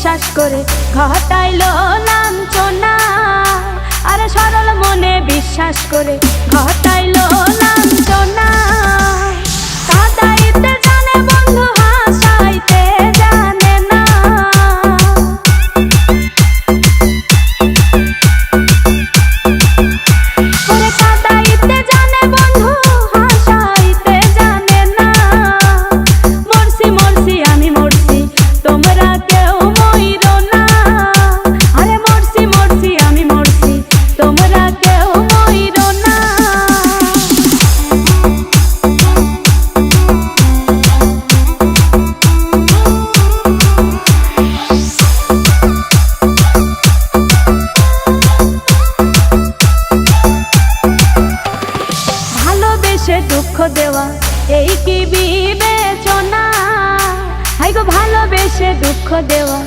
বিশ্বাস করে ঘটাইলো লাঞ্ছনা। আরে সরল মনে বিশ্বাস করে ঘটাইলো লাঞ্ছনা। কাঁদাইতে জানে বন্ধু হাসাইতে জানে না। ওরে কাঁদাইতে জানে বন্ধু হাসাইতে জানে না। মরছি মরছি আমি মরছি তোমরা কেউ মইরো না। আরে মরছি মরছি আমি মরছি তোমরা কেউ মইরো না। ভালোবেসে দুঃখ দেওয়া এই কি বিবেচনা? হাই গো ভালোবেসে দুঃখ দেওয়া